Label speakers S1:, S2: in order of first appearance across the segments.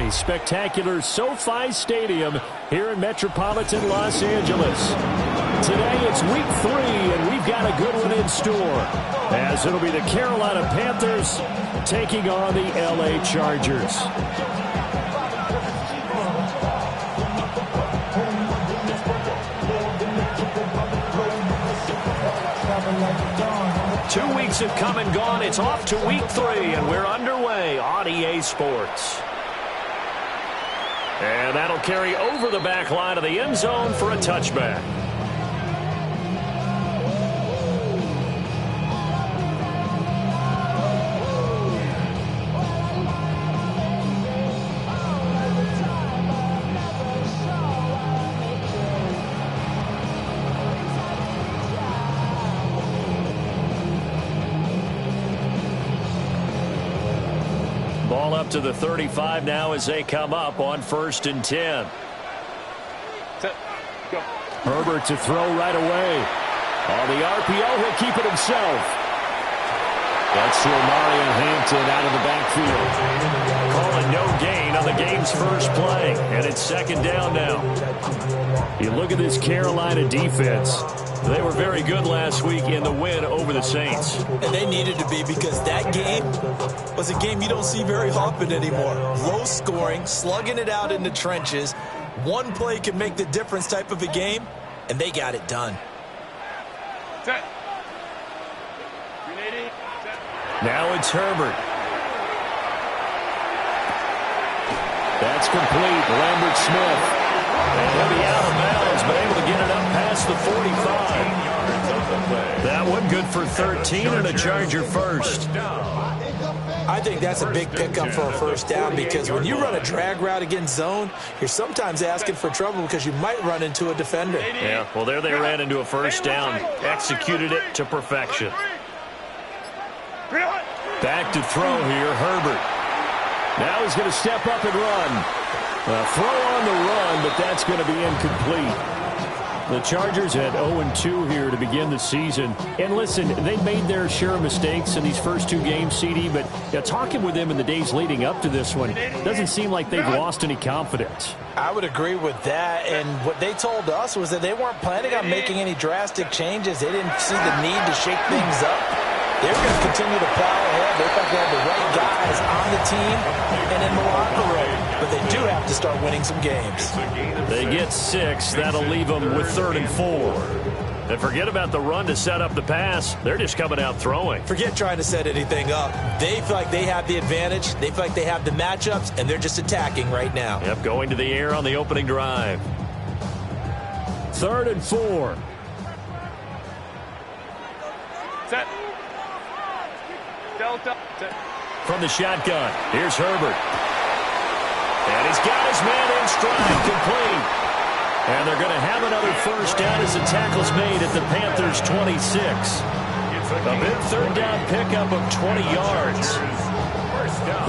S1: Sunday. Spectacular SoFi Stadium here in metropolitan Los Angeles. Today it's week 3, and we've got a good one in store, as it'll be the Carolina Panthers taking on the LA Chargers. Two weeks have come and gone. It's off to week 3, and we're underway on EA Sports. And that'll carry over the back line of the end zone for a touchback. Ball up to the 35 now as they come up on 1st and 10.
S2: Go.
S1: Herbert to throw right away. On the RPO, he'll keep it himself. That's to Mario Hampton out of the backfield. Calling no gain on the game's first play. And it's 2nd down now. You look at this Carolina defense. They were very good last week in the win over the Saints.
S3: And they needed to be, because that game was a game you don't see very often anymore. Low scoring, slugging it out in the trenches. One play can make the difference type of a game, and they got it done.
S2: Set.
S1: Now it's Herbert. That's complete. Lambert Smith. And he'll be out of bounds, but able to get it up past the 45. That one good for 13 and a Charger first.
S3: I think that's a big pickup for a first down, because when you run a drag route against zone, you're sometimes asking for trouble because you might run into a defender.
S1: Yeah, well, there they ran into a first down. Executed it to perfection. Back to throw here, Herbert. Now he's going to step up and run. Throw on the run, but that's going to be incomplete. The Chargers had 0-2 here to begin the season. And listen, they made their share of mistakes in these first 2 games, CD, but talking with them in the days leading up to this one, doesn't seem like they've lost any confidence.
S3: I would agree with that, and what they told us was that they weren't planning on making any drastic changes. They didn't see the need to shake things up. They're going to continue to plow ahead. They think they have the right guys on the team and in the locker room. But they do have to start winning some games.
S1: They get 6. That'll leave them with 3rd and 4. And forget about the run to set up the pass. They're just coming out throwing.
S3: Forget trying to set anything up. They feel like they have the advantage. They feel like they have the matchups, and they're just attacking right now.
S1: Yep, going to the air on the opening drive. 3rd and 4.
S2: Set. Delta. Set.
S1: From the shotgun, here's Herbert. And he's got his man in stride, complete. And they're going to have another first down as the tackle's made at the Panthers' 26. A big 3rd down pickup of 20 yards.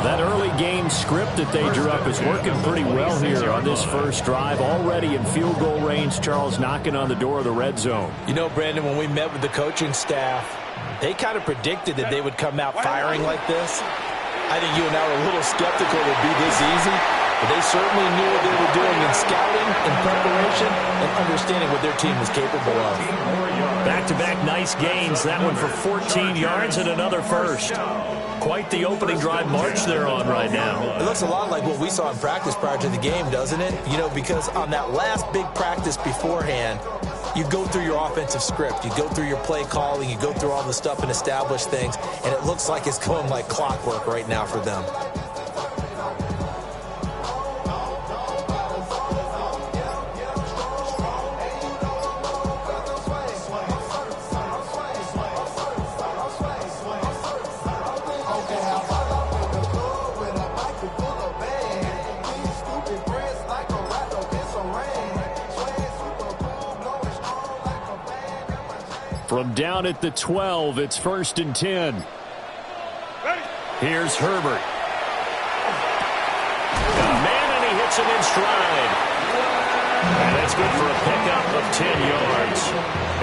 S1: That early game script that they drew up is working pretty well here on this first drive. Already in field goal range, Charles knocking on the door of the red zone.
S3: You know, Brandon, when we met with the coaching staff, they kind of predicted that they would come out firing like this. I think you and I were a little skeptical it would be this easy. But they certainly knew what they were doing in scouting, in preparation, and understanding what their team was capable of.
S1: Back-to-back nice gains. That one for 14 yards and another first. Quite the opening drive march they're on right now.
S3: It looks a lot like what we saw in practice prior to the game, doesn't it? You know, because on that last big practice beforehand, you go through your offensive script. You go through your play calling. You go through all the stuff and establish things. And it looks like it's going like clockwork right now for them.
S1: From down at the 12, it's 1st and 10. Here's Herbert. Man, and he hits him in stride. And that's good for a pickup of 10 yards.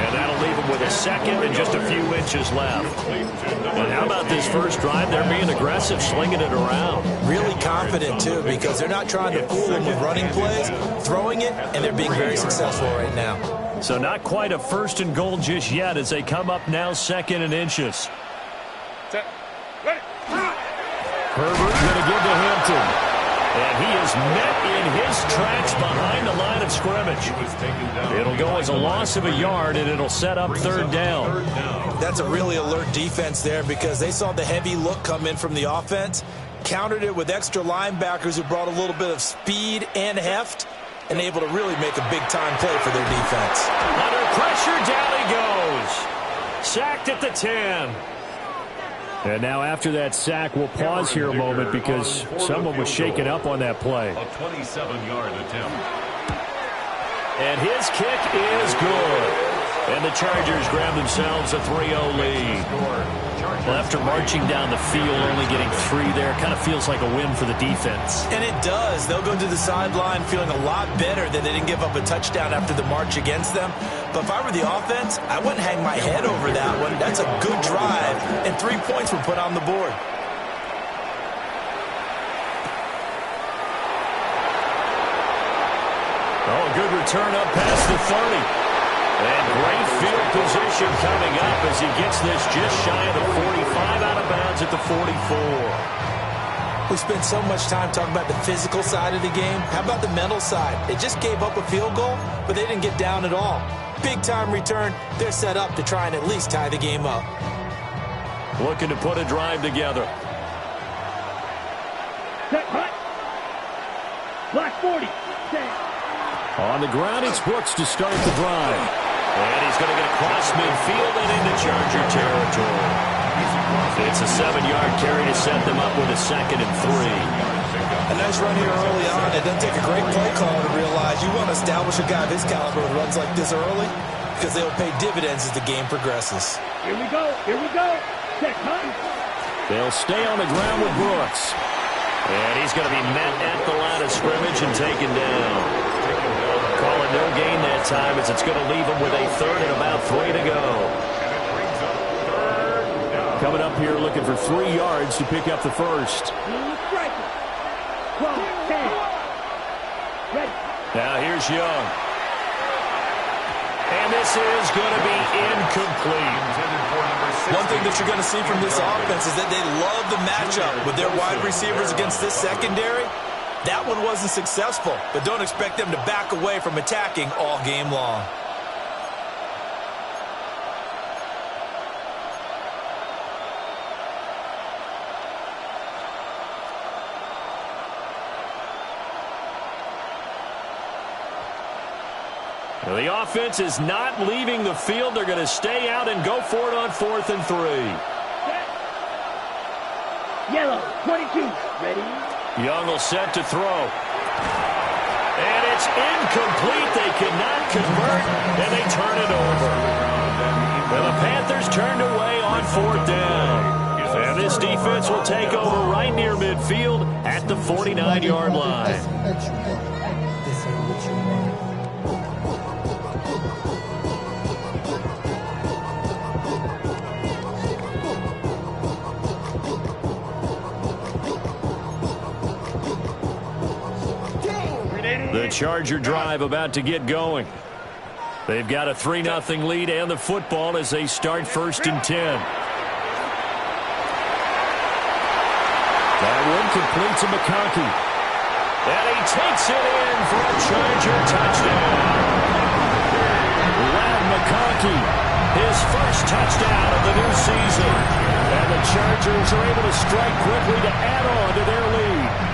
S1: And that'll leave him with a second and just a few inches left. And how about this first drive? They're being aggressive, slinging it around.
S3: Really confident, too, because they're not trying to fool them with running plays, throwing it, and they're being very successful right now.
S1: So not quite a first and goal just yet as they come up now second and inches.
S2: Set. Ready.
S1: Herbert going to give to Hampton. And he is met in his tracks behind the line of scrimmage. It'll go as a loss of a yard, and it'll set up third down.
S3: That's a really alert defense there because they saw the heavy look come in from the offense, countered it with extra linebackers who brought a little bit of speed and heft, and able to really make a big-time play for their defense.
S1: Under pressure, down he goes. Sacked at the 10. And now after that sack, we'll pause here a moment because someone was shaken up on that play.
S4: A 27-yard attempt.
S1: And his kick is good. And the Chargers grab themselves a 3-0 lead. Well, after marching down the field, only getting 3 there, kind of feels like a win for the defense.
S3: And it does. They'll go to the sideline feeling a lot better that they didn't give up a touchdown after the march against them. But if I were the offense, I wouldn't hang my head over that one. That's a good drive, and 3 points were put on the board.
S1: Oh, a good return up past the 30. And great field position coming up as he gets this just shy of the 45, out of bounds at the 44.
S3: We spent so much time talking about the physical side of the game. How about the mental side? They just gave up a field goal, but they didn't get down at all. Big-time return. They're set up to try and at least tie the game up.
S1: Looking to put a drive together.
S5: Set, hut. Block 40. Set.
S1: On the ground, it's Brooks to start the drive. And he's going to get across midfield and into Charger territory. It's a 7-yard carry to set them up with a 2nd and 3.
S3: A nice run here early on. It doesn't take a great play call to realize you want to establish a guy of his caliber who runs like this early because they'll pay dividends as the game progresses.
S5: Here we go. Here we go. Set, hut.
S1: They'll stay on the ground with Brooks. And he's going to be met at the line of scrimmage and taken down. Call it no gain that time as it's going to leave him with a 3rd and about 3 to go. Coming up here looking for 3 yards to pick up the first.
S5: 12, 10. Ready.
S1: Now here's Young. And this is going to be incomplete.
S3: One thing that you're going to see from this offense is that they love the matchup with their wide receivers against this secondary. That one wasn't successful, but don't expect them to back away from attacking all game long.
S1: Well, the offense is not leaving the field. They're going to stay out and go for it on 4th and 3.
S5: Set. Yellow. 22. Ready.
S1: Young will set to throw. And it's incomplete. They cannot convert, and they turn it over. And the Panthers turned away on 4th down. And this defense will take over right near midfield at the 49-yard line. The Charger drive about to get going. They've got a 3-0 lead and the football as they start 1st and 10. That one complete to McConkey. And he takes it in for a Charger touchdown. Ladd McConkey, his first touchdown of the new season. And the Chargers are able to strike quickly to add on to their lead.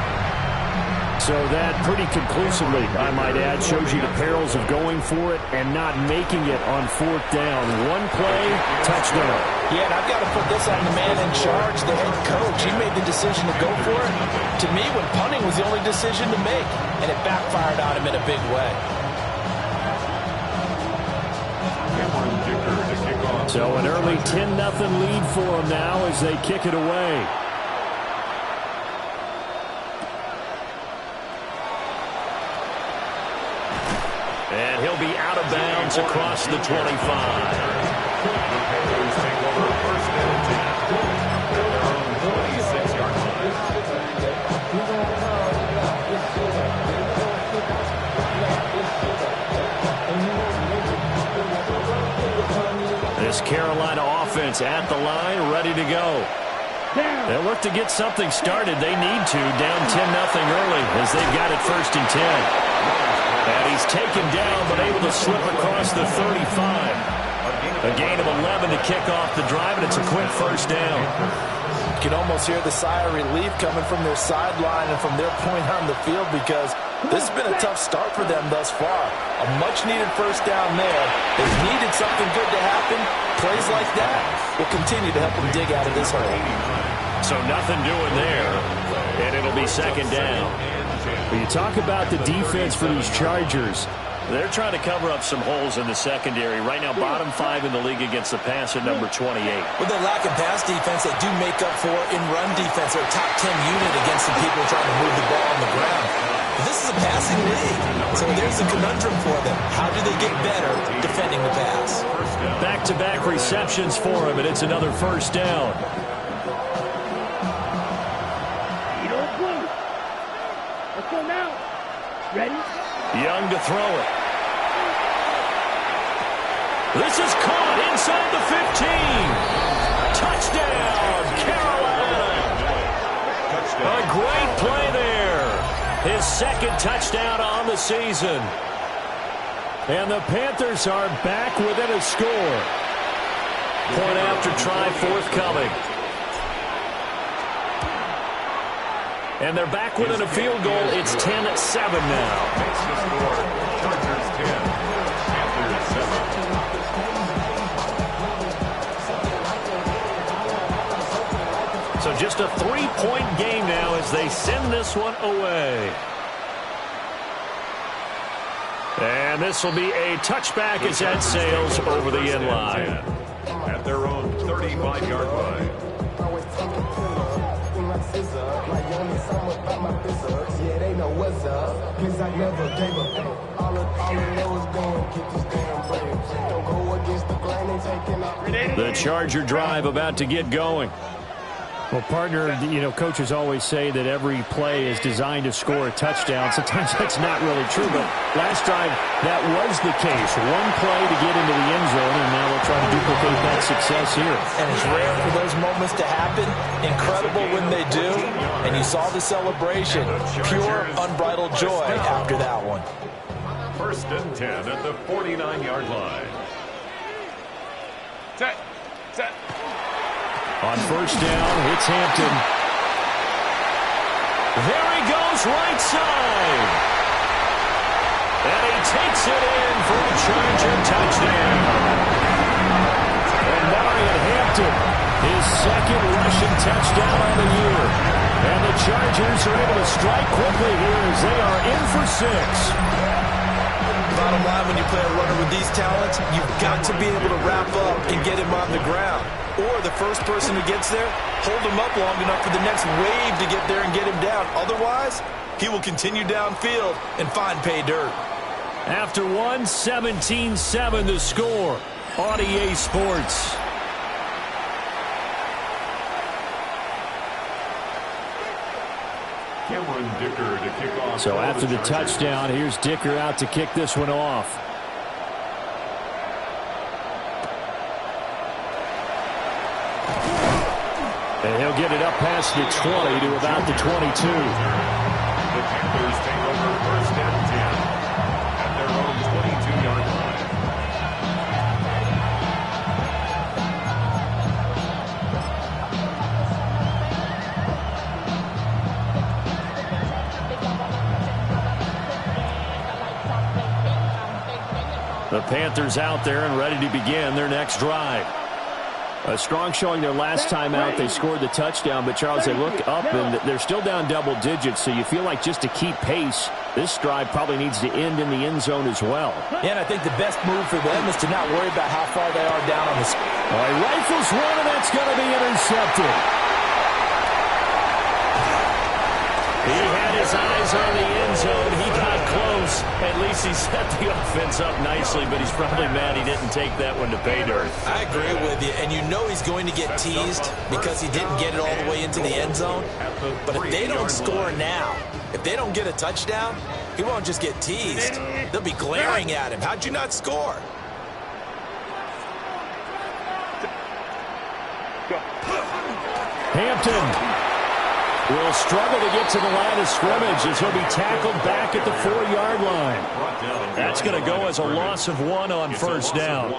S1: So that pretty conclusively, I might add, shows you the perils of going for it and not making it on 4th down. One play, touchdown.
S3: Yeah, and I've got to put this on the man in charge, the head coach. He made the decision to go for it. To me, when punting was the only decision to make, and it backfired on him in a big way.
S1: So an early 10-0 lead for them now as they kick it away. And he'll be out of bounds across the 25.
S4: The Panthers take over first and 10 at their own 26-yard line.
S1: This Carolina offense at the line, ready to go. They'll look to get something started. They need to, down 10-0 early as they've got it first and 10. And he's taken down, but able to slip across the 35. A gain of 11 to kick off the drive, and it's a quick first down.
S3: You can almost hear the sigh of relief coming from their sideline and from their point on the field, because this has been a tough start for them thus far. A much-needed first down there. They've needed something good to happen. Plays like that will continue to help them dig out of this hole.
S1: So nothing doing there, and it'll be second down. When you talk about the defense for these Chargers, they're trying to cover up some holes in the secondary. Right now, bottom 5 in the league against the pass at number 28.
S3: With their lack of pass defense, they do make up for in run defense. They're a top 10 unit against some people trying to move the ball on the ground. But this is a passing league, so there's a conundrum for them. How do they get better defending the pass?
S1: Back-to-back receptions for him, and it's another first down.
S5: Let's go now. Ready?
S1: Young to throw it. This is caught inside the 15. Touchdown, Carolina. A great play there. His second touchdown on the season. And the Panthers are back within a score. Point after try forthcoming. And they're back within a field goal. It's 10-7 now.
S4: Makes the score. Chargers 10, Panthers 7.
S1: So just a 3-point game now as they send this one away. And this will be a touchback as that sails over the end line.
S4: At their own 35-yard line.
S1: The Charger drive about to get going.
S6: Well, partner, coaches always say that every play is designed to score a touchdown. Sometimes that's not really true, but last drive, that was the case. One play to get into the end zone, and now they'll try to duplicate that success here.
S3: And it's rare for those moments to happen. Incredible when they do. And you saw the celebration. Pure, unbridled joy after that one.
S4: First and 10 at the 49-yard line.
S2: Set.
S1: On first down, it's Hampton. There he goes, right side. And he takes it in for a Charger touchdown. And Marion Hampton, his second rushing touchdown on the year. And the Chargers are able to strike quickly here as they are in for 6.
S3: Bottom line, when you play a runner with these talents, you've got to be able to wrap up and get him on the ground. Or the first person who gets there, hold him up long enough for the next wave to get there and get him down. Otherwise, he will continue downfield and find pay dirt.
S1: After 17-7 the score on EA Sports.
S4: Dicker to kick off.
S1: So after the touchdown, here's Dicker out to kick this one off. And he'll get it up past the 20 to about the 22.
S4: The Panthers take over first and 10 at their own 22-yard line.
S1: The Panthers out there and ready to begin their next drive. A strong showing their last time out. They scored the touchdown, but Charles, they look up and they're still down double digits, so you feel like just to keep pace, this drive probably needs to end in the end zone as well.
S3: Yeah, and I think the best move for them is to not worry about how far they are down on the score.
S1: All right, rifles one, and that's going to be intercepted. He had his eyes on the end zone. He got close. At least knows he set the offense up nicely, but he's probably mad he didn't take that one to pay dirt.
S3: I agree with you, and you know he's going to get teased because he didn't get it all the way into the end zone. But if they don't score now, if they don't get a touchdown, he won't just get teased. They'll be glaring at him. How'd you not score?
S6: Hampton will struggle to get to the line of scrimmage as he'll be tackled back at the 4-yard line. That's going to go as a loss of 1 on first down.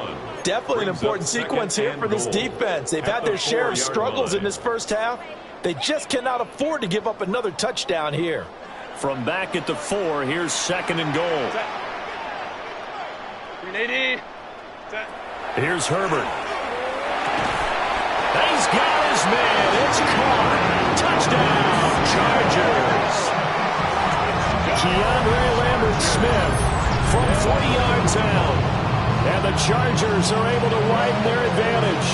S3: Definitely an important sequence here for this defense. They've had their share of struggles in this first half. They just cannot afford to give up another touchdown here.
S1: From back at the 4, here's 2nd and goal.
S2: 380.
S1: Here's Herbert. He's got his man. It's caught. Touchdown, Chargers. Keandre Lambert-Smith from 40 yards out. And the Chargers are able to widen their advantage.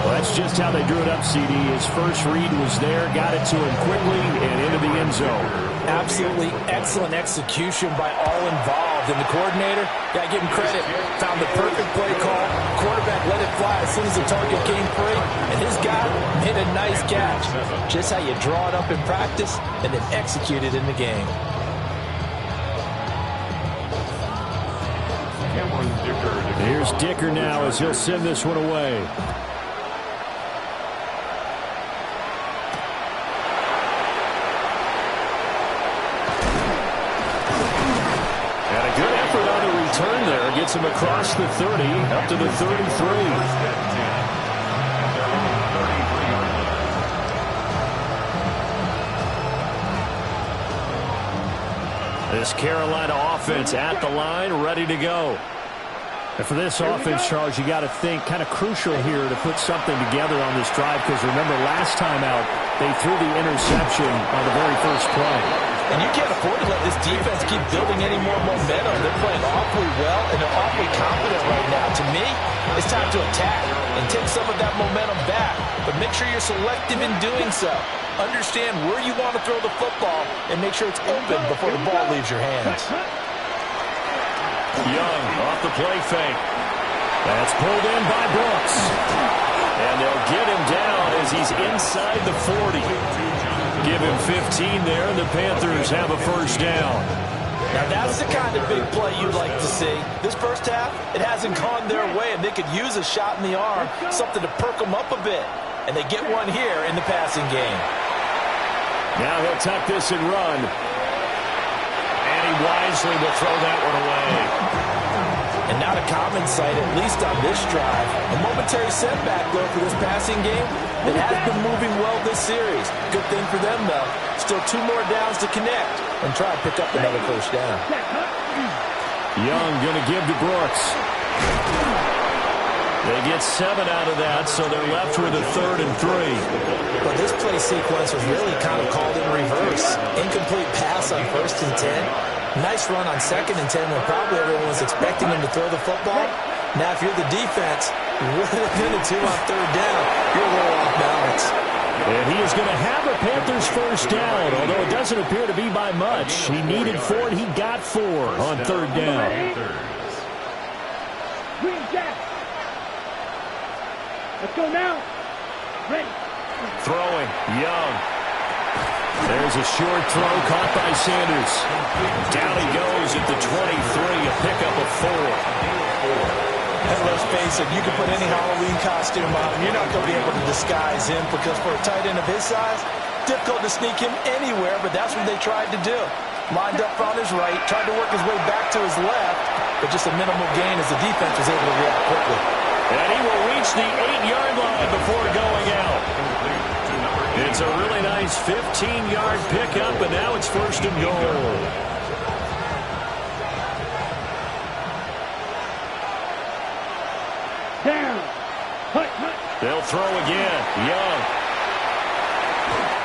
S6: Well, that's just how they drew it up, CD. His first read was there, got it to him quickly, and into the end zone.
S3: Absolutely excellent execution by all involved. And the coordinator, got to give him credit, found the perfect play call. Quarterback let it fly as soon as the target came free. And his guy made a nice catch. Just how you draw it up in practice and then execute it in the game.
S6: Here's Dicker now as he'll send this one away. Turn there, gets him across the 30, up to the 33. This Carolina offense at the line, ready to go. And for this offense, Charles, you got to think kind of crucial here to put something together on this drive, because remember last time out, they threw the interception on the very first play.
S3: And you can't afford to let this defense keep building any more momentum. They're playing awfully well, and they're awfully confident right now. To me, it's time to attack and take some of that momentum back. But make sure you're selective in doing so. Understand where you want to throw the football and make sure it's open before the ball leaves your hands.
S1: Young off the play fake. That's pulled in by Brooks. And they'll get him down as he's inside the 40. Give him 15 there, and the Panthers have a first down.
S3: Now that's the kind of big play you'd like to see. This first half, it hasn't gone their way, and they could use a shot in the arm, something to perk them up a bit. And they get one here in the passing game.
S6: Now he'll tuck this and run.
S1: And he wisely will throw that one away.
S3: And not a common sight, at least on this drive. A momentary setback, though, for this passing game that has been moving well this series. Good thing for them, though. Still 2 more downs to connect and try to pick up another first down.
S6: Young going to give to Brooks.
S1: They get 7 out of that, so they're left with a 3rd and 3.
S3: But this play sequence was really kind of called in reverse. Incomplete pass on 1st and 10. Nice run on 2nd and 10 when probably everyone was expecting him to throw the football. Now, if you're the defense, what are they going to do on 3rd down? You're a little off balance.
S6: And he is going to have a Panthers first down, although it doesn't appear to be by much. He needed 4, and he got 4 on 3rd down.
S5: Green Jack. Let's go now. Ready.
S1: Throwing, Young.
S6: There's a short throw caught by Sanders.
S1: Down he goes at the 23, a pickup of 4.
S3: And let's face it, you can put any Halloween costume on him. You're not going to be able to disguise him because for a tight end of his size, difficult to sneak him anywhere, but that's what they tried to do. Lined up on his right, tried to work his way back to his left, but just a minimal gain as the defense was able to react quickly.
S1: And he will reach the 8-yard line before going out. It's a really nice 15-yard pickup, and now it's 1st and goal.
S5: Down. Hut, hut.
S1: They'll throw again. Young.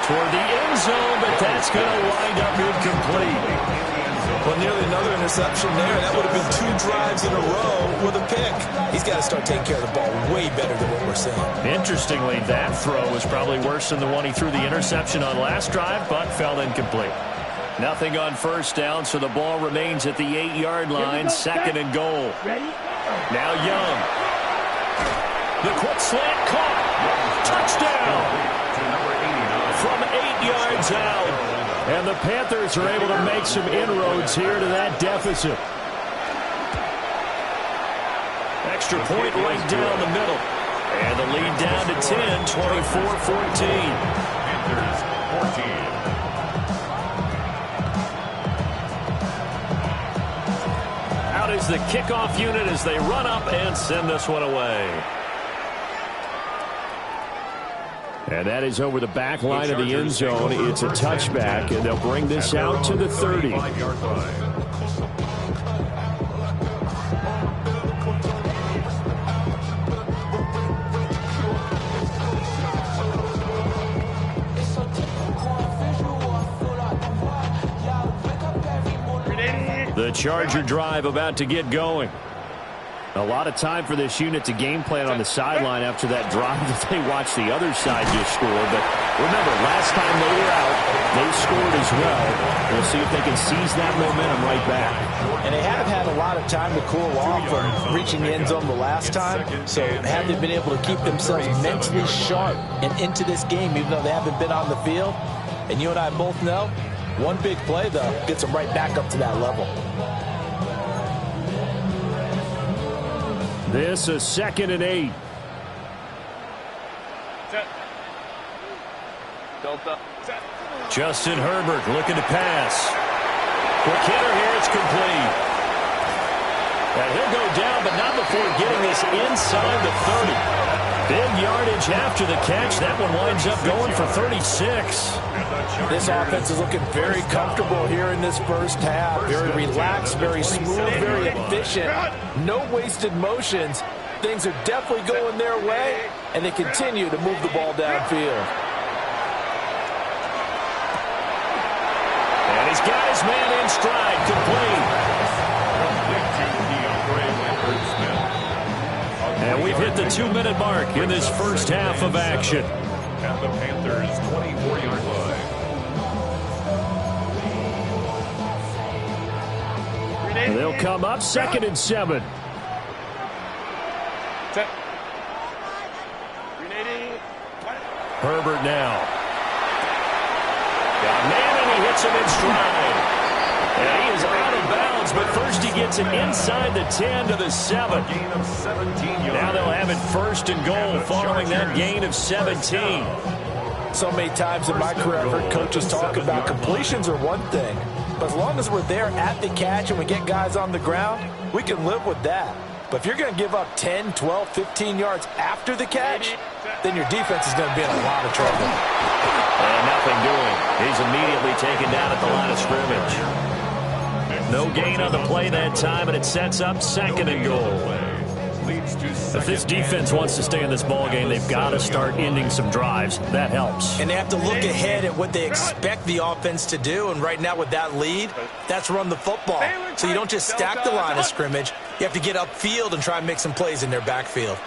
S1: Toward the end zone, but that's going to wind up incomplete.
S3: Well, nearly another interception there. That would have been 2 drives in a row with a pick. He's got to start taking care of the ball way better than what we're seeing.
S1: Interestingly, that throw was probably worse than the one he threw the interception on last drive, but fell incomplete. Nothing on first down, so the ball remains at the 8-yard line, second and goal.
S5: Ready?
S1: Now Young. The quick slant caught. Touchdown. From 8 yards out. And the Panthers are able to make some inroads here to that deficit. Extra point right down the middle. And the lead down to 10, 24-14.
S4: Panthers 14.
S1: Out is the kickoff unit as they run up and send this one away.
S6: And that is over the back line of the end zone. It's a touchback, and they'll bring this out to the 30.
S4: 35-yard line.
S1: The Charger drive about to get going.
S6: A lot of time for this unit to game plan on the sideline after that drive that they watched the other side just score. But remember, last time they were out, they scored as well. We'll see if they can seize that momentum right back.
S3: And they have had a lot of time to cool off from reaching the end zone the last time. So have they been able to keep themselves mentally sharp and into this game, even though they haven't been on the field? And you and I both know, one big play, though, gets them right back up to that level.
S6: This is 2nd and 8.
S2: Set. Delta. Set.
S1: Justin Herbert looking to pass. Quick hitter here, it's complete. And he'll go down, but not before getting this inside the 30. Big yardage after the catch. That one winds up going for 36.
S3: This offense is looking very comfortable here in this first half. Very relaxed, very smooth, very efficient. No wasted motions. Things are definitely going their way, and they continue to move the ball downfield.
S1: And he's got his man in stride, complete. And we've hit the 2-minute mark in this first half of action.
S4: At the Panthers' 24-yard line.
S6: They'll come up 2nd and 7.
S2: Set. Grenading.
S1: Herbert now. Got a man, and he hits him in stride. And he is out of bounds, but first he gets it inside the 10 to the 7.
S4: Gain of 17 yards.
S1: Now they'll have it 1st and goal following that gain of 17.
S3: So many times in my career, I've heard coaches talk about completions are one thing, but as long as we're there at the catch and we get guys on the ground, we can live with that. But if you're going to give up 10, 12, 15 yards after the catch, then your defense is going to be in a lot of trouble.
S1: And nothing doing. He's immediately taken down at the line of scrimmage. No gain on the play that time, and it sets up 2nd and goal. If this defense wants to stay in this ball game, they've got to start ending some drives. That helps.
S3: And they have to look ahead at what they expect the offense to do. And right now with that lead, that's run the football. So you don't just stack the line of scrimmage. You have to get upfield and try and make some plays in their backfield.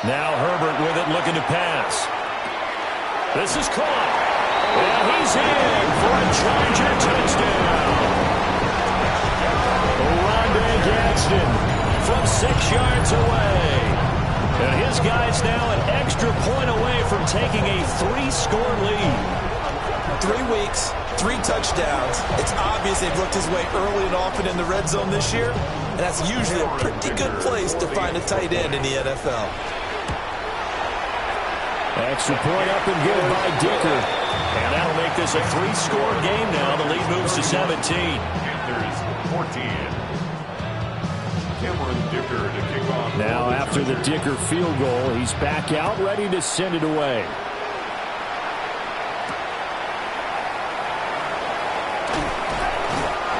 S1: Now Herbert with it, looking to pass. This is caught. And he's in for a Charger touchdown. Rondé Gadsden from 6 yards away. And his guy's now an extra point away from taking a 3-score lead.
S3: 3 weeks, 3 touchdowns. It's obvious they've looked his way early and often in the red zone this year. And that's usually a pretty good place to find a tight end in the NFL.
S6: Extra point up and good by Dicker.
S1: And that'll make this a 3-score game now. The lead moves to 17.
S4: Panthers 14. Cameron Dicker to kick off.
S6: Now after the Dicker field goal, he's back out, ready to send it away.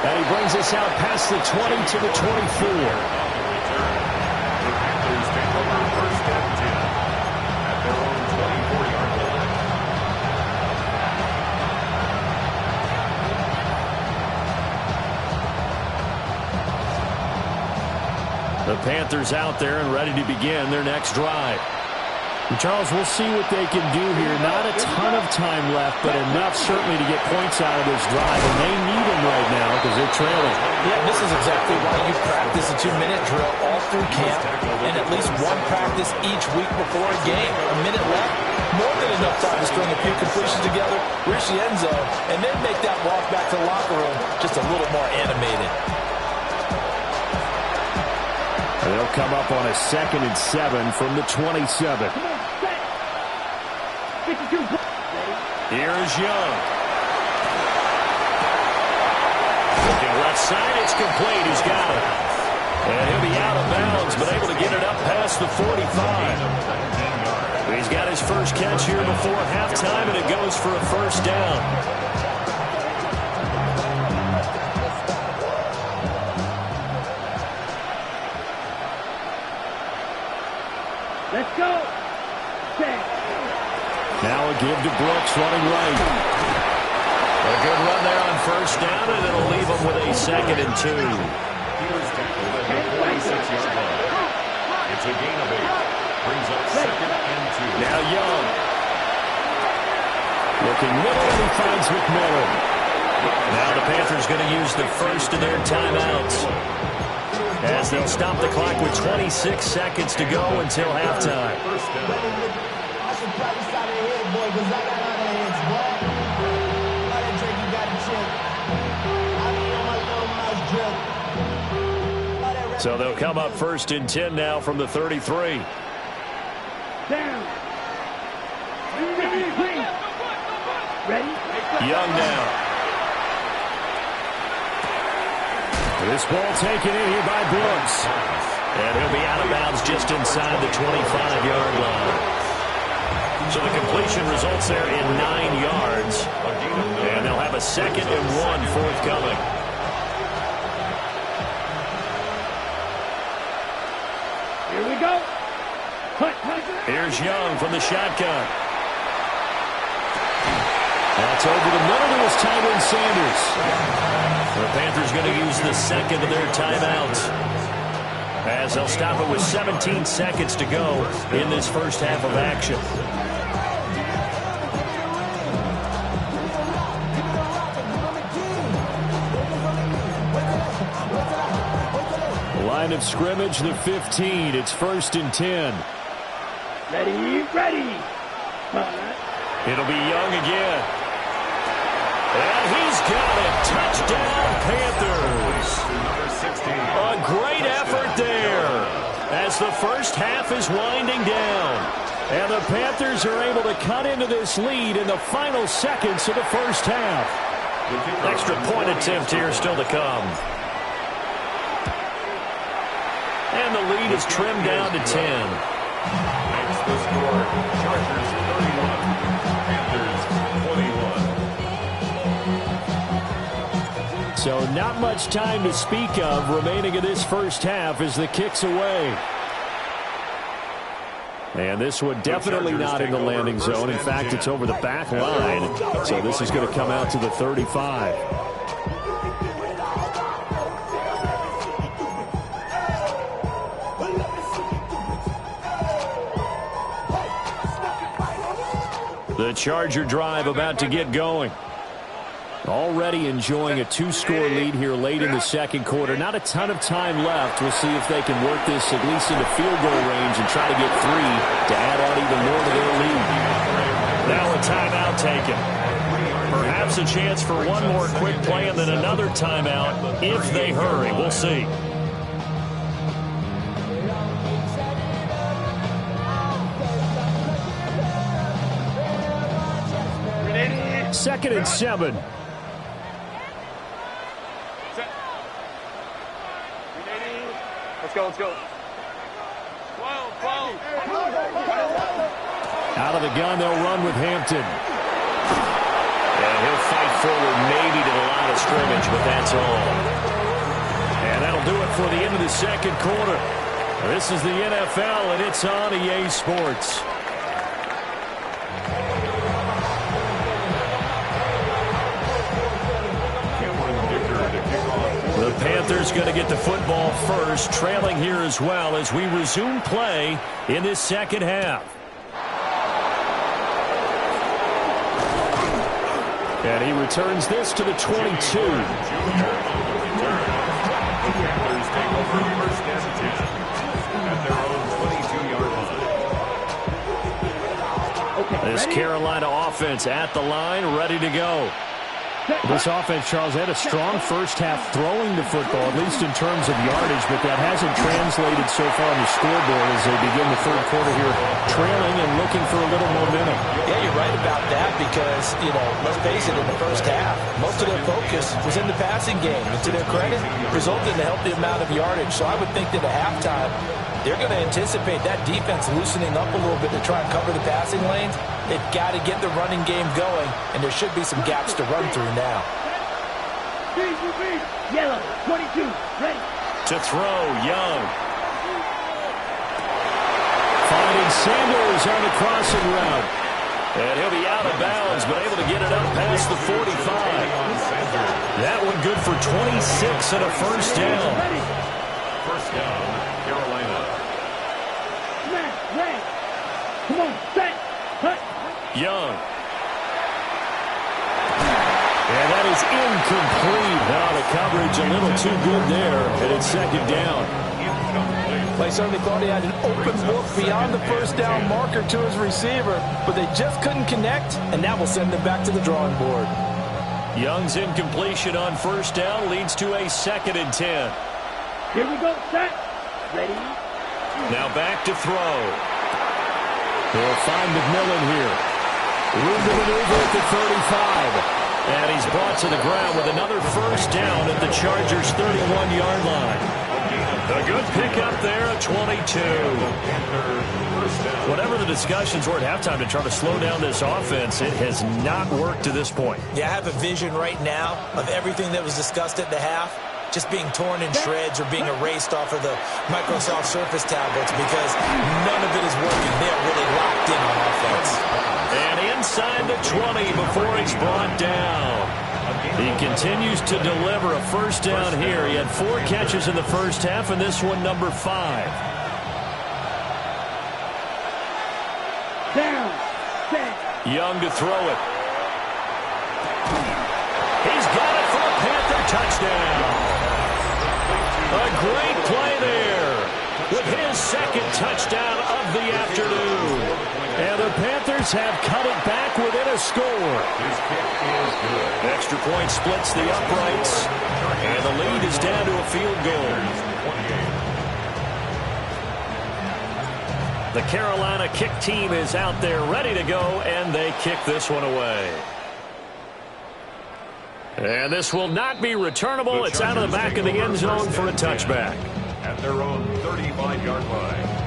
S6: And he brings us out past the 20 to the 24.
S4: The Panthers take over 1st and 10 at their own 24-yard line.
S1: The Panthers out there and ready to begin their next drive.
S6: Charles, we'll see what they can do here. Not a ton of time left, but enough certainly to get points out of this drive, and they need them right now because they're trailing.
S3: Yeah, this is exactly why you practice a 2-minute drill all through camp and at least one practice each week before a game. A minute left, more than enough time to string a few completions together, reach the end zone, and then make that walk back to the locker room just a little more animated.
S6: They'll come up on a 2nd and 7 from the 27.
S1: Here's Young. Looking left side, it's complete. He's got it. And he'll be out of bounds, but able to get it up past the 45. He's got his first catch here before halftime, and it goes for a first down.
S5: Let's go.
S1: Now a give to Brooks running right. A good run there on first down, and it'll leave him with a 2nd and 2.
S4: He was tackled at the 46-yard line. It's a gain of 8. Brings up 2nd and 2.
S1: Now Young. Looking middle, and he finds McMillan. Now the Panthers going to use the first of their timeouts, as they'll stop the clock with 26 seconds to go until halftime. So they'll come up 1st and 10 now from the 33.
S5: Down. Ready?
S1: Young now. This ball taken in here by Brooks. And he'll be out of bounds just inside the 25-yard line. So the completion results there in 9 yards. And they'll have a 2nd and 1 forthcoming.
S5: Here we go.
S1: Here's Young from the shotgun. That's over the middle to his tight end Sanders. The Panthers going to use the 2nd of their timeouts, as they'll stop it with 17 seconds to go in this first half of action. Line of scrimmage, the 15. It's 1st and 10.
S5: Ready.
S1: It'll be Young again. And he's got it. Touchdown, Panthers. A great effort there, as the first half is winding down. And the Panthers are able to cut into this lead in the final seconds of the first half. Extra point attempt here still to come. And the lead is trimmed down to 10.
S4: Makes the score. Chargers 31. Panthers 21.
S6: So not much time to speak of remaining in this first half as the kick's away. And this one definitely not in the landing zone. In fact, it's over the back line. So this is going to come out to the 35. The Charger drive about to get going. Already enjoying a 2-score lead here late in the second quarter. Not a ton of time left. We'll see if they can work this at least into field goal range and try to get 3 to add on even more to their lead.
S1: Now a timeout taken. Perhaps a chance for one more quick play and then another timeout if they hurry. We'll see.
S6: Second and 7.
S2: Let's go.
S6: Out of the gun, they'll run with Hampton.
S1: And he'll fight forward maybe to the line of scrimmage, but that's all. And that'll do it for the end of the second quarter. This is the NFL, and it's on EA Sports. The Panthers going to get the football first, trailing here as well as we resume play in this second half. And he returns this to the 22.
S4: The Panthers take over first and 10 at their own 22-yard line.
S1: This Carolina offense at the line, ready to go.
S6: This offense, Charles, had a strong first half throwing the football, at least in terms of yardage, but that hasn't translated so far on the scoreboard as they begin the third quarter here, trailing and looking for a little momentum.
S3: Yeah, you're right about that because, let's face it, in the first half, most of their focus was in the passing game. And to their credit, resulted in a healthy amount of yardage. So I would think that at halftime, they're going to anticipate that defense loosening up a little bit to try and cover the passing lanes. They've got to get the running game going, and there should be some gaps to run through now.
S5: Yellow, 22, ready.
S1: To throw, Young. Finding Sanders on the crossing route. And he'll be out of bounds, but able to get it up past the 45. That one good for 26 and a first down.
S4: First down, Carolina.
S5: Smash, red. Come on, set, cut.
S1: Young. And that is incomplete. Now the coverage a little too good there, and it's second down.
S3: They certainly thought he had an open look beyond the first down marker to his receiver, but they just couldn't connect, and that will send them back to the drawing board.
S1: Young's incompletion on first down leads to a 2nd and 10.
S5: Here we go, set, ready.
S1: Now back to throw. They'll find McMillan here. Room to maneuver at the 35. And he's brought to the ground with another first down at the Chargers' 31-yard line. A good pickup there at 22. Whatever the discussions were at halftime to try to slow down this offense, it has not worked to this point.
S3: Yeah, I have a vision right now of everything that was discussed at the half just being torn in shreds or being erased off of the Microsoft Surface tablets because none of it is working. They're really locked in on offense.
S1: And inside the 20 before he's brought down. He continues to deliver a first down here. He had 4 catches in the first half, and this one number 5.
S5: Down, set.
S1: Young to throw it. He's got it for a Panther touchdown. A great play there with his 2nd touchdown of the afternoon. And the Panthers have cut it back within a score. Extra point splits the uprights. And the lead is down to a field goal. The Carolina kick team is out there ready to go, and they kick this one away. And this will not be returnable. It's out of the back of the end zone for a touchback.
S4: At their own 35-yard line.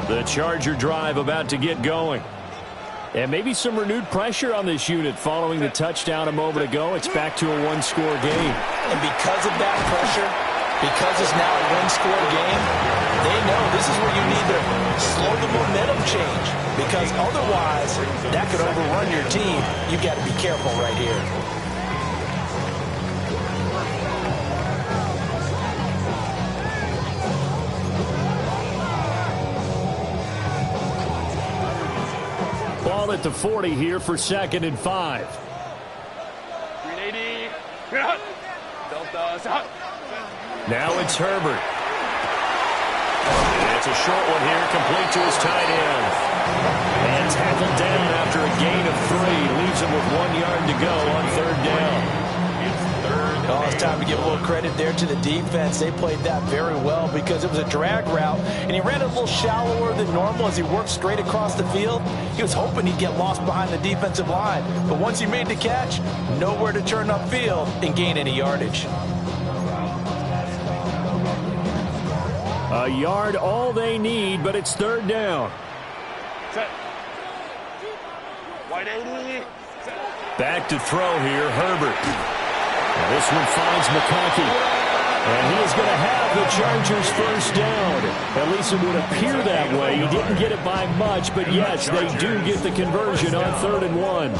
S1: The Charger drive about to get going. And maybe some renewed pressure on this unit following the touchdown a moment ago. It's back to a 1-score game.
S3: And because of that pressure, because it's now a 1-score game, they know this is where you need to slow the momentum change. Because otherwise, that could overrun your team. You've got to be careful right here.
S1: Ball at the 40 here for 2nd and 5.
S2: 380. Delta, stop.
S1: Now it's Herbert. It's a short one here, complete to his tight end. And tackled down after a gain of 3. Leaves him with 1 yard to go on 3rd down.
S3: Oh, it's time to give a little credit there to the defense. They played that very well because it was a drag route, and he ran a little shallower than normal as he worked straight across the field. He was hoping he'd get lost behind the defensive line, but once he made the catch, nowhere to turn upfield and gain any yardage.
S1: A yard all they need, but it's 3rd down.
S2: Set. Wide 80. Set.
S1: Back to throw here, Herbert. This one finds McConkey. And he is going to have the Chargers first down. At least it would appear that way. He didn't get it by much, but yes, they do get the conversion on 3rd and 1.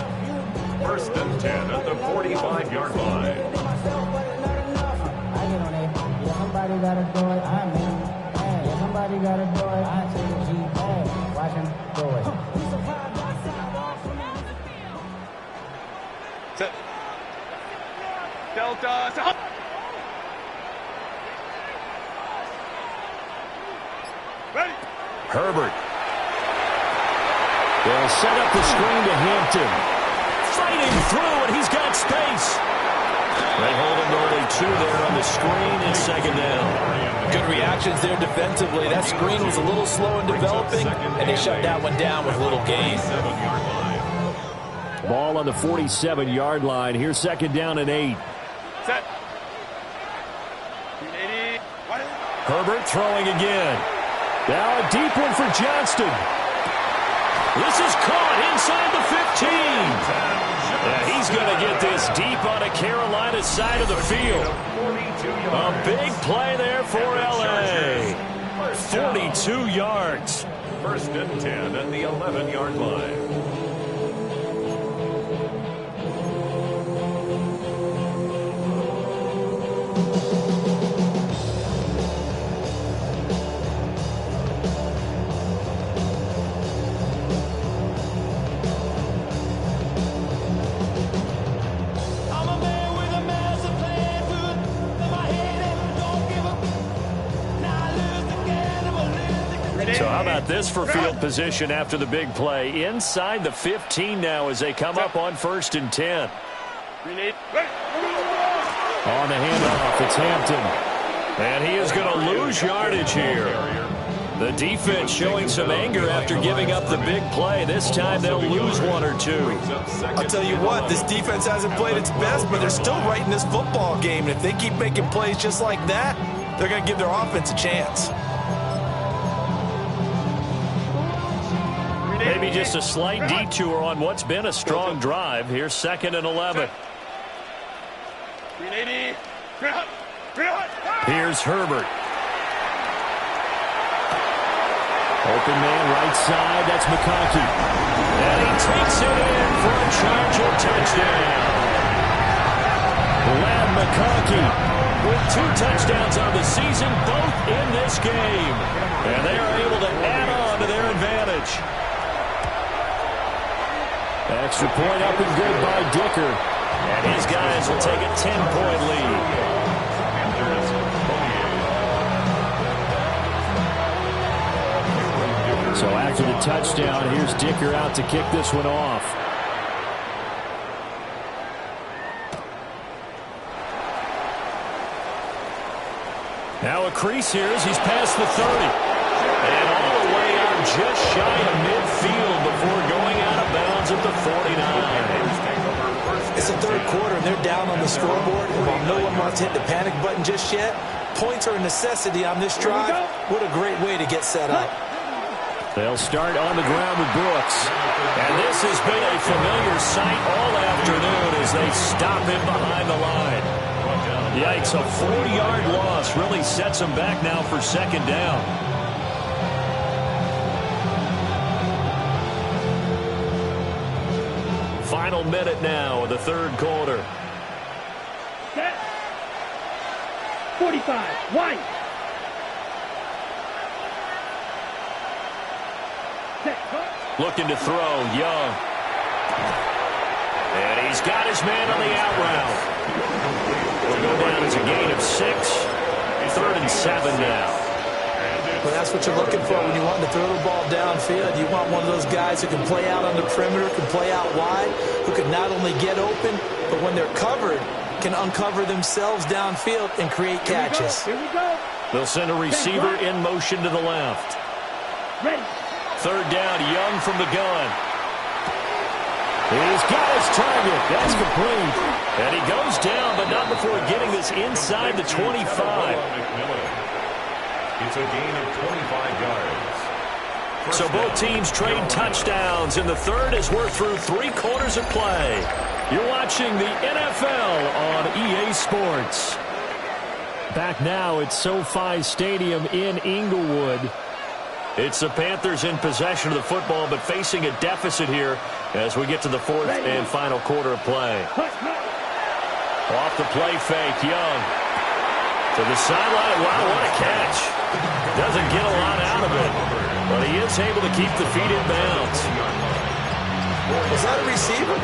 S4: 1st and 10 at the 45-yard line.
S7: Somebody gotta do it. I'm in. Hey, somebody gotta do it. I take a G. Hey, watch him do it.
S2: Set. Delta. Set. Ready.
S1: Herbert. They'll set up the screen to Hampton. Fighting through, and he's got space. They hold him to only 2 there on the screen in 2nd down.
S3: Good reactions there defensively. That screen was a little slow in developing, and they shut that one down with a little gain.
S1: Ball on the 47-yard line. Here's 2nd down and 8.
S2: Set. 80.
S1: Herbert throwing again. Now a deep one for Johnston. This is caught inside the 15. Yeah, he's going to get this deep on a Carolina side of the field. A big play there for L.A. 42 yards.
S4: 1st and 10 at the 11-yard line.
S1: So how about this for field position after the big play? Inside the 15 now as they come up on 1st and 10. On the handoff, it's Hampton. And he is going to lose yardage here. The defense showing some anger after giving up the big play. This time they'll lose 1 or 2.
S3: I'll tell you what, this defense hasn't played its best, but they're still right in this football game. And if they keep making plays just like that, they're going to give their offense a chance.
S1: Maybe just a slight detour on what's been a strong drive. Here's 2nd and 11. Here's Herbert. Open man right side. That's McConkey. And he takes it in for a Charger touchdown. Lad McConkey with 2 touchdowns on the season, both in this game. And they are able to add on to their advantage. Extra point up and good by Dicker. And his guys will take a 10-point lead. So after the touchdown, here's Dicker out to kick this one off. Now a crease here as he's past the 30. And all the way out just shy of midfield before going out of bounds at the 49.
S3: It's the 3rd quarter, and they're down on the scoreboard. And while no one wants to hit the panic button just yet, points are a necessity on this drive. What a great way to get set up.
S1: They'll start on the ground with Brooks. And this has been a familiar sight all afternoon as they stop him behind the line. Yikes, a 40-yard loss really sets him back now for 2nd down. Final minute now of the 3rd quarter.
S5: Set. 45. White.
S1: Looking to throw, Young. And he's got his man on the out route. Will go down as a gain of 6. 3rd and 7 now.
S3: Well, that's what you're looking for when you want to throw the ball downfield. You want one of those guys who can play out on the perimeter, can play out wide, who can not only get open, but when they're covered, can uncover themselves downfield and create catches.
S5: Here we go.
S1: They'll send a receiver in motion to the left.
S5: Ready.
S1: 3rd down, Young from the gun. He's got his target. That's complete. And he goes down, but not before getting this inside the 25.
S4: It's a gain of 25 yards.
S1: So both teams trade touchdowns in the 3rd as we're through 3 quarters of play. You're watching the NFL on EA Sports.
S6: Back now at SoFi Stadium in Inglewood.
S1: It's the Panthers in possession of the football, but facing a deficit here as we get to the fourth and final quarter of play. Off the play fake, Young. To the sideline. Wow, what a catch. Doesn't get a lot out of it, but he is able to keep the feet in bounds.
S3: Was that a receiver?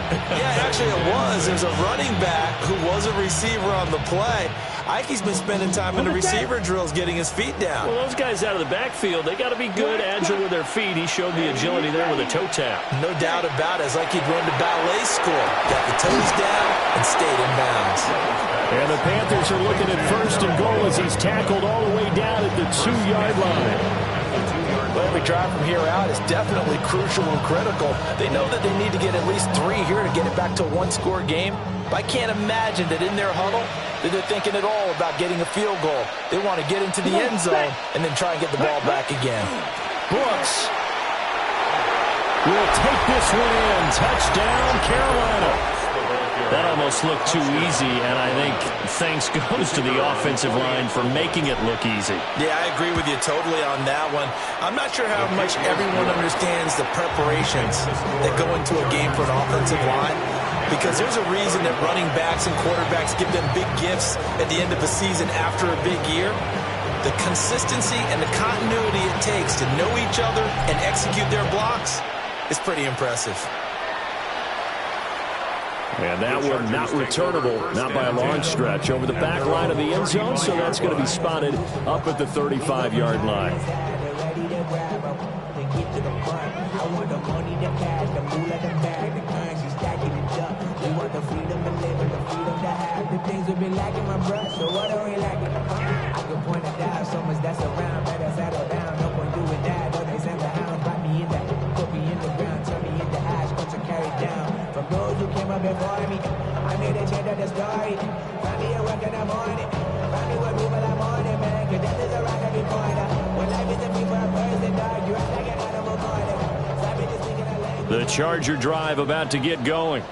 S3: Yeah, actually it was. There's a running back who was a receiver on the play. Ikey's been spending time in the receiver drills getting his feet down.
S1: Well, those guys out of the backfield, they got to be good, agile with their feet. He showed the agility there with a toe tap.
S3: No doubt about it. It's like he'd run to ballet school. Got the toes down and stayed in bounds.
S6: And the Panthers are looking at first and goal as he's tackled all the way down at the 2-yard line.
S3: Well, every drive from here out is definitely crucial and critical. They know that they need to get at least 3 here to get it back to a one-score game. But I can't imagine that in their huddle that they're thinking at all about getting a field goal. They want to get into the end zone and then try and get the ball back again.
S6: Brooks will take this one in. Touchdown, Carolina.
S1: That almost looked too easy, and I think thanks goes to the offensive line for making it look easy.
S3: Yeah, I agree with you totally on that one. I'm not sure how much everyone understands the preparations that go into a game for an offensive line, because there's a reason that running backs and quarterbacks give them big gifts at the end of a season after a big year. The consistency and the continuity it takes to know each other and execute their blocks is pretty impressive.
S6: And that one not returnable, not by a long stretch, over the back line of the end zone, so that's going to be spotted up at the 35-yard line.
S7: Before me, I made a change of the story. Find me a work in the morning. Find me what people are morning, man. Cause death is around every corner. When life is a people are first and dark, you act like an animal corner. Stop it, just thinking I like.
S6: The Charger drive about to get going.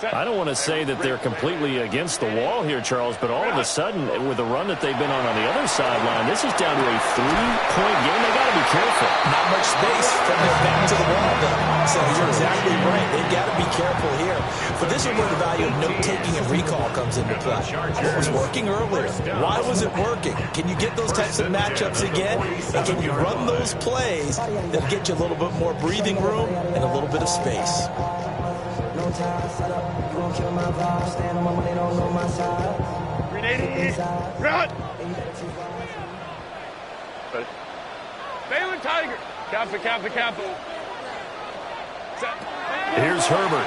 S6: I don't want to say that they're completely against the wall here, Charles, but all of a sudden, with the run that they've been on the other sideline, this is down to a 3-point game. They got to be careful.
S3: Not much space from their back to the wall, though. So you're exactly right. They've got to be careful here. But this is where the value of note-taking and recall comes into play. What was working earlier? Why was it working? Can you get those types of matchups again? And can you run those plays that get you a little bit more breathing room and a little bit of space?
S2: Run! Baylor Tiger. Kappa. Set.
S1: Here's Herbert.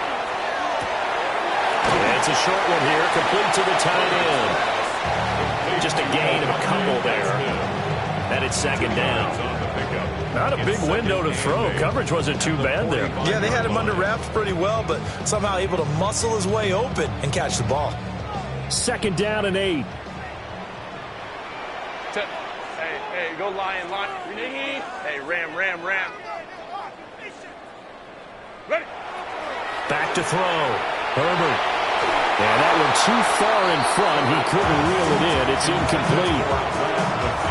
S1: And it's a short one here, complete to the tight end. Just a gain of a couple there. And it's second down. Not a big window to throw. Coverage wasn't too bad there.
S3: Yeah, they had him under wraps pretty well, but somehow able to muscle his way open and catch the ball.
S6: Second down and 8.
S2: Hey, go lion. Hey, ram. Ready.
S1: Back to throw. Herbert. And that one too far in front. He couldn't reel it in. It's incomplete.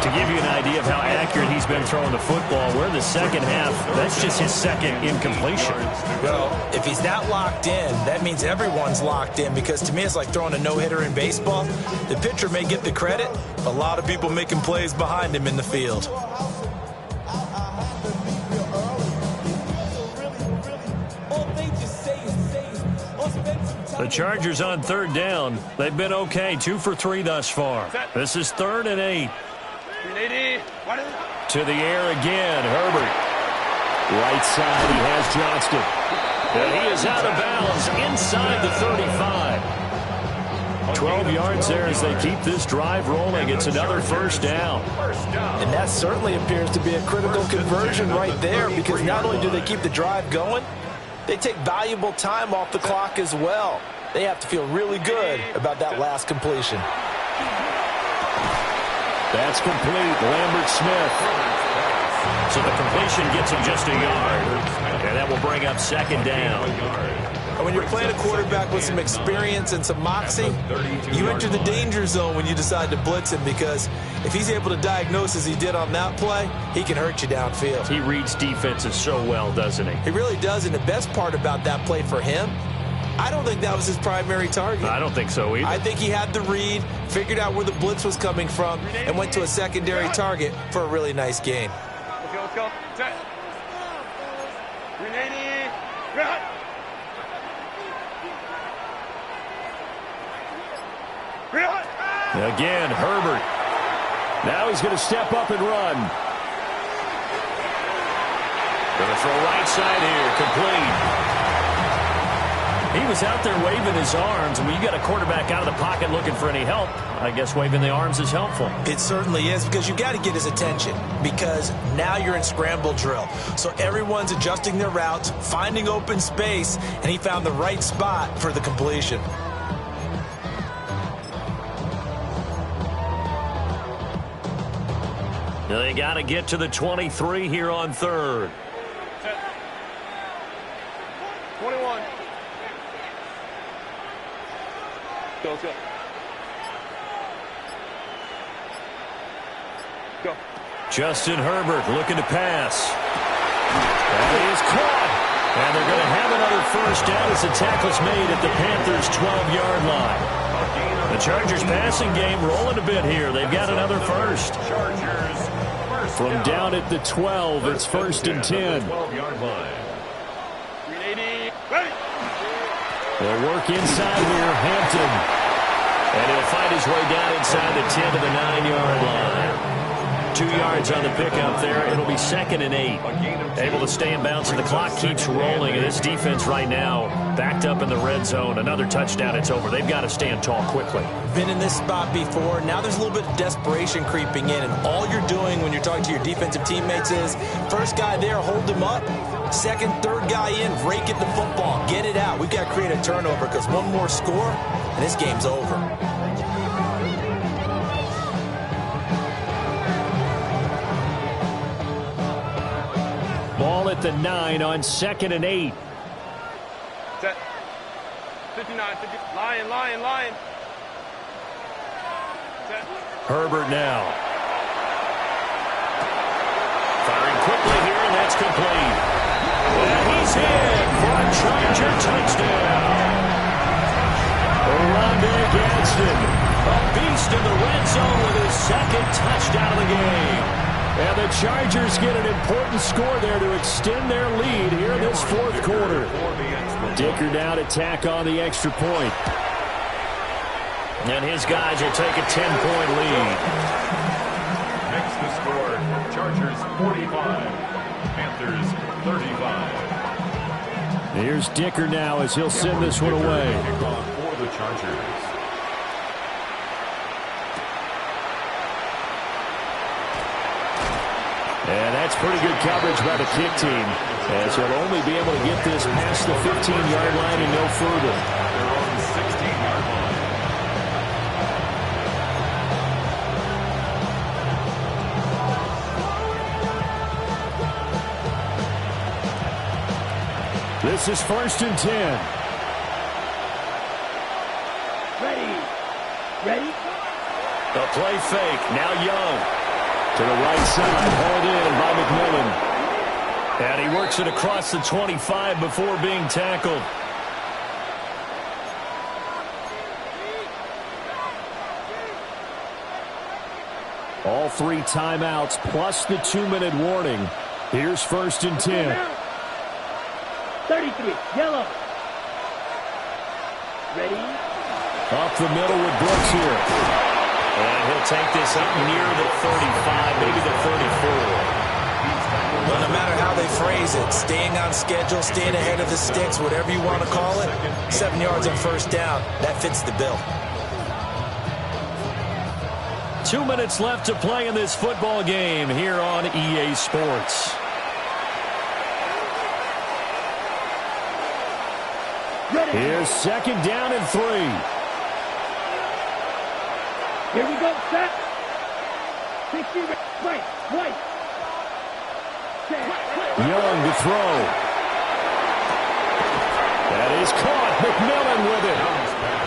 S1: To give you an idea of how accurate he's been throwing the football, we're in the second half. That's just his second incompletion.
S3: Well, if he's not locked in, that means everyone's locked in, because to me it's like throwing a no-hitter in baseball. The pitcher may get the credit, but a lot of people making plays behind him in the field.
S1: The Chargers on third down. They've been okay, 2 for 3 thus far. This is 3rd and 8. To the air again, Herbert. Right side, he has Johnston. And he is out of bounds inside the 35. 12 yards there as they keep this drive rolling. It's another first down.
S3: And that certainly appears to be a critical conversion right there, because not only do they keep the drive going, they take valuable time off the clock as well. They have to feel really good about that last completion.
S1: That's complete. Lambert Smith. So the completion gets him just a yard. And that will bring up second down.
S3: And when you're playing a quarterback with some experience and some moxie, you enter the danger zone when you decide to blitz him, because if he's able to diagnose as he did on that play, he can hurt you downfield.
S1: He reads defenses so well, doesn't he?
S3: He really does, and the best part about that play for him, I don't think that was his primary target.
S1: I don't think so either.
S3: I think he had the read, figured out where the blitz was coming from, and went to a secondary target for a really nice gain.
S2: Let's go. Set. 380. Run. Run.
S1: Again, Herbert. Now he's going to step up and run. Going to throw right side here, complete. He was out there waving his arms. When you got a quarterback out of the pocket looking for any help, I guess waving the arms is helpful.
S3: It certainly is, because you got to get his attention, because now you're in scramble drill. So everyone's adjusting their routes, finding open space, and he found the right spot for the completion.
S1: They got to get to the 23 here on third.
S2: 21. Go. Go.
S1: Justin Herbert looking to pass. That is caught. And they're going to have another first down as the tackle's made at the Panthers' 12-yard line. The Chargers passing game rolling a bit here. They've got another first.
S6: From down at the 12, it's 1st and 10.
S2: 12-yard line. 380. Ready.
S6: They'll work inside here, Hampton.
S1: And he'll find his way down inside the 10 to the 9-yard line. 2 yards on the pickup there. It'll be 2nd and 8. Able to stay in bounds, and the clock keeps rolling. And this defense right now backed up in the red zone. Another touchdown, it's over. They've got to stand tall quickly.
S3: Been in this spot before. Now there's a little bit of desperation creeping in, and all you're doing when you're talking to your defensive teammates is, first guy there, hold him up. Second, third guy in, rake at the football. Get it out. We've got to create a turnover, because one more score, and this game's over.
S6: Ball at the 9 on 2nd and 8.
S2: Set. 59. 50. Lion. Set.
S1: Herbert now. Firing quickly here, and that's complete. And he's in for a Charger touchdown. Rondé Gadsden, a beast in the red zone with his 2nd touchdown of the game.
S6: And the Chargers get an important score there to extend their lead here in this 4th quarter. Dicker now to tack on the extra point.
S1: And his guys will take a 10-point lead.
S4: Makes the score, Chargers 45, Panthers 35.
S6: Here's Dicker now as he'll send this one away.
S4: Kickoff for the Chargers.
S6: And that's pretty good coverage by the kick team, as he'll only be able to get this past the 15-yard line and no further.
S4: Their own 16-yard line.
S6: This is 1st and 10.
S5: Ready.
S1: The play fake. Now Young.
S6: To the right side, hauled in by McMillan.
S1: And he works it across the 25 before being tackled.
S6: All 3 timeouts plus the 2-minute warning. Here's 1st and 10.
S5: 33. Yellow. Ready.
S6: Up the middle with Brooks here.
S1: And he'll take this up near the 35, maybe the 34.
S3: Well, no matter how they phrase it, staying on schedule, staying ahead of the sticks, whatever you want to call it, 7 yards on first down, that fits the bill.
S1: 2 minutes left to play in this football game here on EA Sports.
S6: Here's 2nd down and 3.
S5: Here we go. Set. 60. White.
S6: Young to throw. And
S1: It is caught. McMillan with it.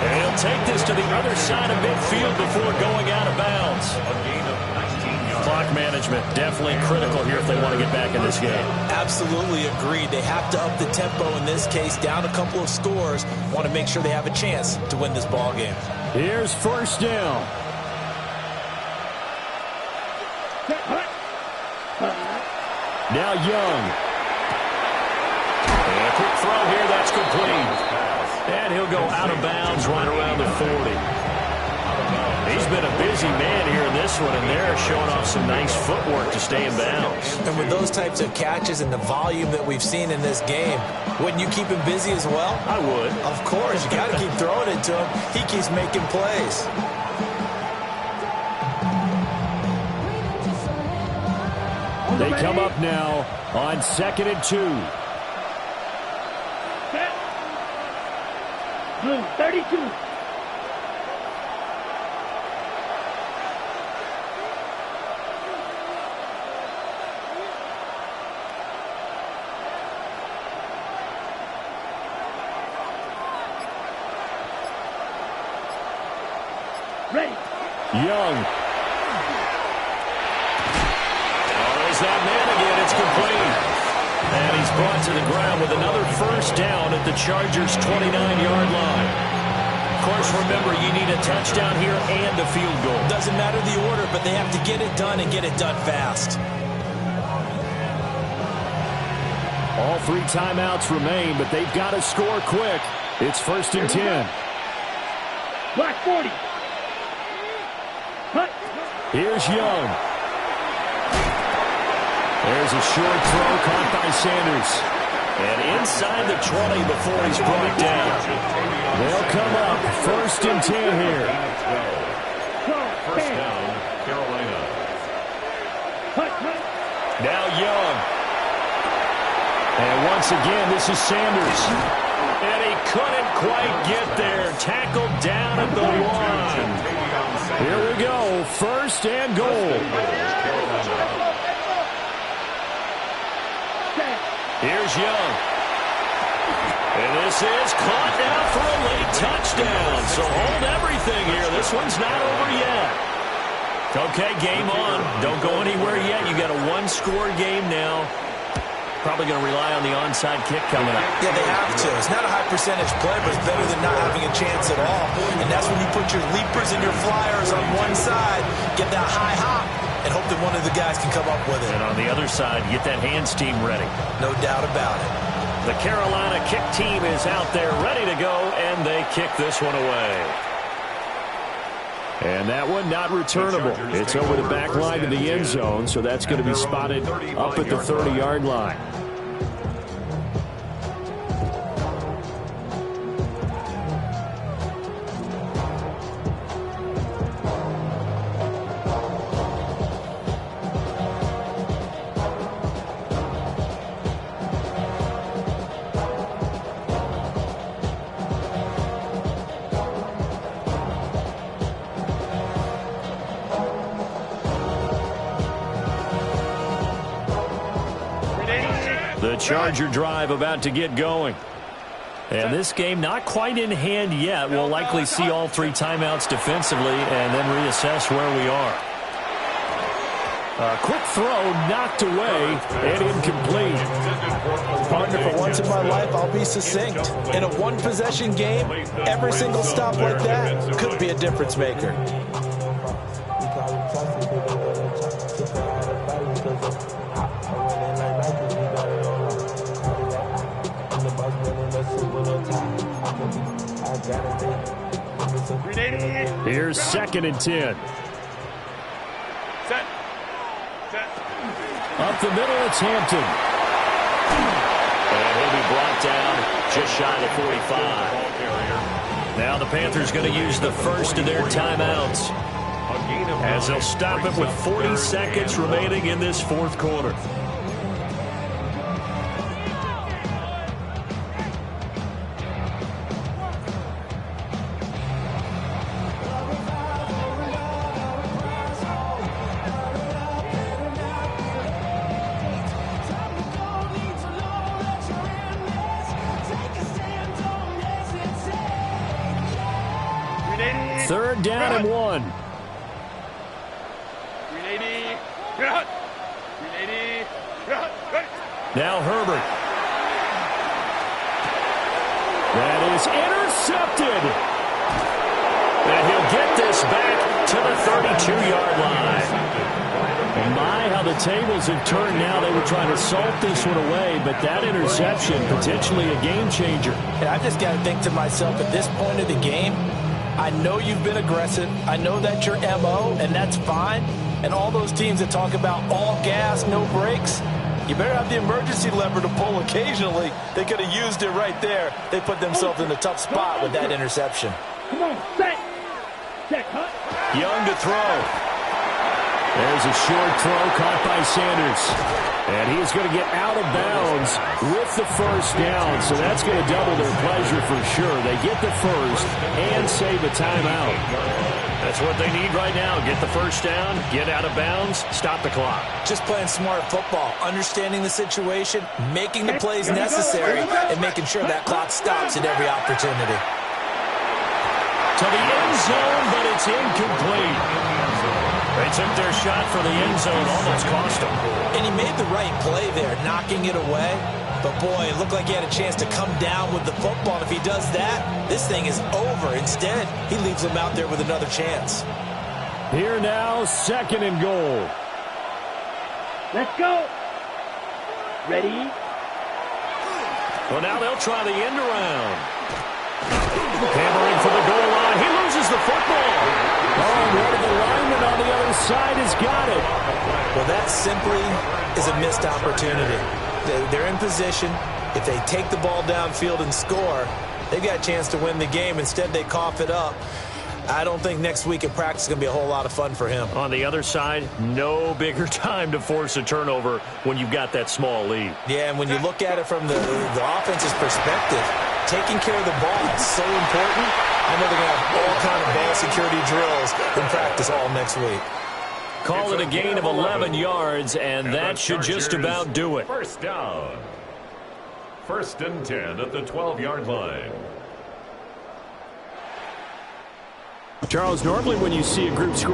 S1: And he'll take this to the other side of midfield before going out of bounds.
S4: A gain of 19 yards.
S1: Clock management definitely critical here if they want to get back in this game.
S3: Absolutely agreed. They have to up the tempo in this case, down a couple of scores. Want to make sure they have a chance to win this ball game.
S6: Here's first down. Now Young.
S1: And a quick throw here, that's complete. And he'll go out of bounds right around the 40. He's been a busy man here in this one, and they're showing off some nice footwork to stay in bounds.
S3: And with those types of catches and the volume that we've seen in this game, wouldn't you keep him busy as well?
S1: I would.
S3: Of course, you got to keep throwing it to him. He keeps making plays.
S6: They come up now on 2nd and 2.
S5: Set. Blue, 32. Ready.
S6: Young.
S1: That man again, it's complete. And he's brought to the ground with another first down at the Chargers' 29-yard line. Of course, remember, you need a touchdown here and a field goal.
S3: Doesn't matter the order, but they have to get it done and get it done fast.
S6: All 3 timeouts remain, but they've got to score quick. It's 1st and 10.
S5: Black 40. Cut.
S6: Here's Young. There's a short throw caught by Sanders.
S1: And inside the 20 before he's brought down.
S6: They'll come up 1st and 10 here.
S4: First down, Carolina.
S1: Now Young.
S6: And once again, this is Sanders.
S1: And he couldn't quite get there. Tackled down at the 1.
S6: Here we go. 1st and goal.
S1: Here's Young. And this is caught now for a late touchdown. So hold everything here. This one's not over yet. Okay, game on. Don't go anywhere yet. You got a 1-score game now. Probably going to rely on the onside kick coming up.
S3: Yeah, they have to. It's not a high percentage play, but it's better than not having a chance at all. And that's when you put your leapers and your flyers on one side, get that high hop, and hope that one of the guys can come up with it.
S1: And on the other side, get that hands team ready.
S3: No doubt about it.
S1: The Carolina kick team is out there ready to go, and they kick this one away.
S6: And that one not returnable. It's over the back line to the end zone, so that's going to be spotted up at the 30-yard line.
S1: The Charger drive about to get going. And this game not quite in hand yet. We'll likely see all 3 timeouts defensively and then reassess where we are.
S6: A quick throw knocked away and incomplete.
S3: Partner, for once in my life, I'll be succinct. In a one-possession game, every single stop like that could be a difference maker.
S6: Here's 2nd and 10.
S2: Set. Set.
S6: Up the middle, it's Hampton.
S1: And he'll be brought down just shy of the 45. Now the Panthers going to use the first of their timeouts, as they'll stop it with 40 seconds remaining in this 4th quarter.
S6: Third down and 1.
S2: 380. Cut. 380. Cut. Ready.
S1: Now Herbert.
S6: That is intercepted.
S1: And he'll get this back to the 32-yard line.
S6: My, how the tables have turned now. They were trying to salt this one away, but that interception, potentially a game changer.
S3: And I just got to think to myself, at this point of the game, I know you've been aggressive. I know that's your MO, and that's fine. And all those teams that talk about all gas, no brakes, you better have the emergency lever to pull occasionally. They could have used it right there. They put themselves in a tough spot with that interception.
S5: Come on, set. Set, cut.
S1: Young to throw.
S6: There's a short throw caught by Sanders. And he's going to get out of bounds with the first down. So that's going to double their pleasure for sure. They get the first and save a timeout.
S1: That's what they need right now. Get the first down, get out of bounds, stop the clock.
S3: Just playing smart football, understanding the situation, making the plays necessary, and making sure that clock stops at every opportunity.
S1: To the end zone, but it's incomplete. They took their shot for the end zone, almost cost them.
S3: And he made the right play there, knocking it away. But, boy, it looked like he had a chance to come down with the football. And if he does that, this thing is over. Instead, he leaves him out there with another chance.
S6: Here now, second and goal.
S5: Let's go. Ready?
S1: Well, now they'll try the end around. Hammering for the goal line. He loses the football.
S6: Oh, one of the linemen on the other side has got it.
S3: Well, that simply is a missed opportunity. They're in position. If they take the ball downfield and score, they've got a chance to win the game. Instead, they cough it up. I don't think next week at practice is going to be a whole lot of fun for him.
S1: On the other side, no bigger time to force a turnover when you've got that small lead.
S3: Yeah, and when you look at it from the offense's perspective, taking care of the ball is so important. I know they're going to have all kind of ball security drills in practice all next week.
S1: Call it a gain of 11 yards, and that should just about do it.
S4: First down. First and 10 at the 12-yard line.
S6: Charles, normally when you see a group score